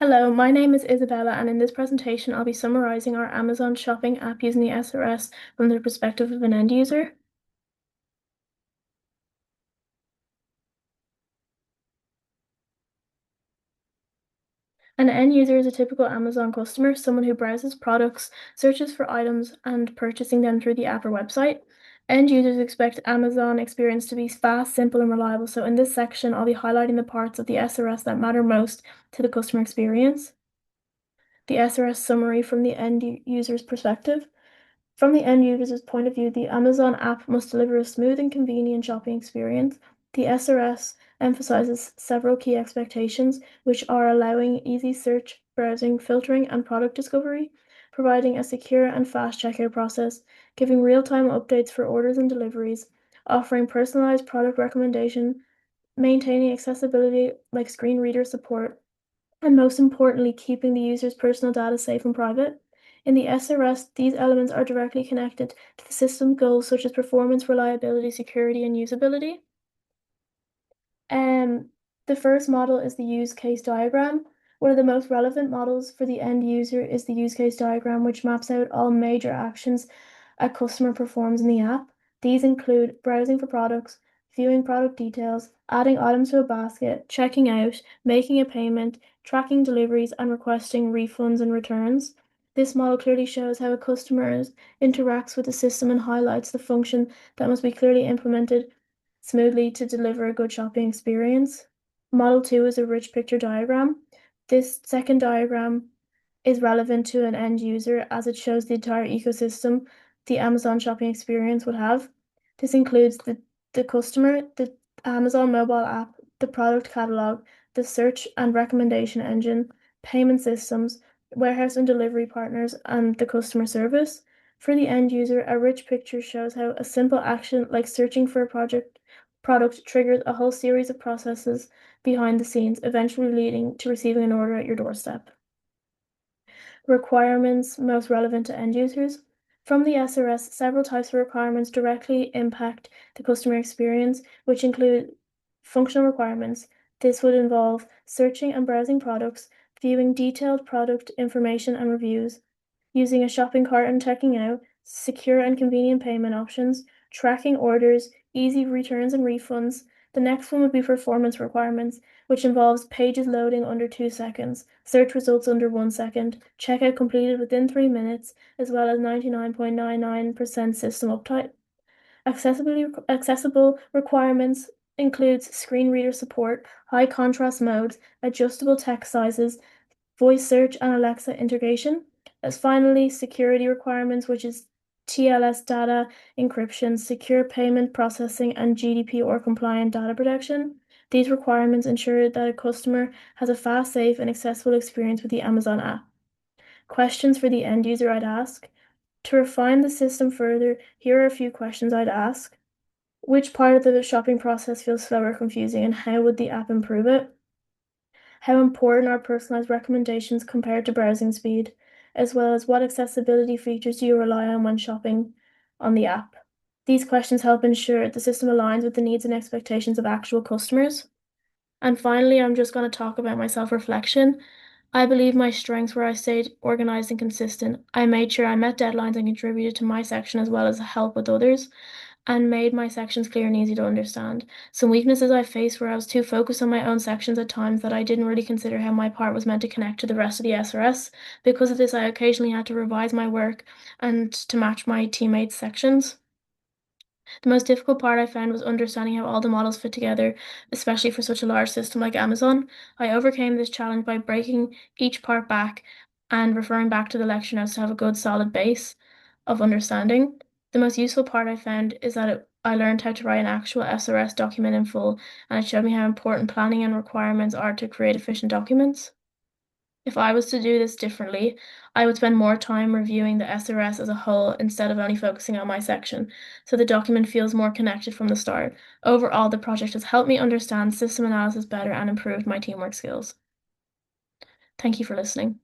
Hello, my name is Isabella, and in this presentation, I'll be summarizing our Amazon shopping app using the SRS from the perspective of an end user. An end user is a typical Amazon customer, someone who browses products, searches for items, and purchasing them through the app or website. End users expect Amazon experience to be fast, simple, and reliable. So in this section, I'll be highlighting the parts of the SRS that matter most to the customer experience. The SRS summary from the end user's perspective. From the end user's point of view, the Amazon app must deliver a smooth and convenient shopping experience. The SRS emphasizes several key expectations, which are allowing easy search, browsing, filtering, and product discovery, providing a secure and fast checkout process, giving real-time updates for orders and deliveries, offering personalized product recommendation, maintaining accessibility like screen reader support, and most importantly, keeping the user's personal data safe and private. In the SRS, these elements are directly connected to the system goals such as performance, reliability, security, and usability. Um, the first model is the use case diagram. One of the most relevant models for the end user is the use case diagram, which maps out all major actions a customer performs in the app. These include browsing for products, viewing product details, adding items to a basket, checking out, making a payment, tracking deliveries, and requesting refunds and returns. This model clearly shows how a customer interacts with the system and highlights the function that must be clearly implemented smoothly to deliver a good shopping experience. Model 2 is a rich picture diagram. This second diagram is relevant to an end user as it shows the entire ecosystem the Amazon shopping experience would have. This includes the customer, the Amazon mobile app, the product catalog, the search and recommendation engine, payment systems, warehouse and delivery partners, and the customer service. For the end user, a rich picture shows how a simple action like searching for a product triggers a whole series of processes behind the scenes, eventually leading to receiving an order at your doorstep. Requirements most relevant to end users. From the SRS, several types of requirements directly impact the customer experience, which include functional requirements. This would involve searching and browsing products, viewing detailed product information and reviews, using a shopping cart and checking out, secure and convenient payment options, tracking orders, easy returns and refunds. The next one would be performance requirements, which involves pages loading under 2 seconds, search results under 1 second, checkout completed within 3 minutes, as well as 99.99% system uptime. Accessible requirements includes screen reader support, high contrast modes, adjustable text sizes, voice search, and Alexa integration. As finally, security requirements, which is TLS data encryption, secure payment processing, and GDPR compliant data protection. These requirements ensure that a customer has a fast, safe, and accessible experience with the Amazon app. Questions for the end user I'd ask. To refine the system further, here are a few questions I'd ask. Which part of the shopping process feels slow or confusing, and how would the app improve it? How important are personalized recommendations compared to browsing speed, as well as what accessibility features do you rely on when shopping on the app? These questions help ensure the system aligns with the needs and expectations of actual customers. And finally, I'm just going to talk about my self-reflection. I believe my strengths were I stayed organized and consistent. I made sure I met deadlines and contributed to my section as well as help with others, and made my sections clear and easy to understand. Some weaknesses I faced were I was too focused on my own sections at times that I didn't really consider how my part was meant to connect to the rest of the SRS. Because of this, I occasionally had to revise my work and to match my teammates' sections. The most difficult part I found was understanding how all the models fit together, especially for such a large system like Amazon. I overcame this challenge by breaking each part back and referring back to the lecture notes to have a good solid base of understanding. The most useful part I found is that I learned how to write an actual SRS document in full, and it showed me how important planning and requirements are to create efficient documents. If I was to do this differently, I would spend more time reviewing the SRS as a whole instead of only focusing on my section, so the document feels more connected from the start. Overall, the project has helped me understand system analysis better and improved my teamwork skills. Thank you for listening.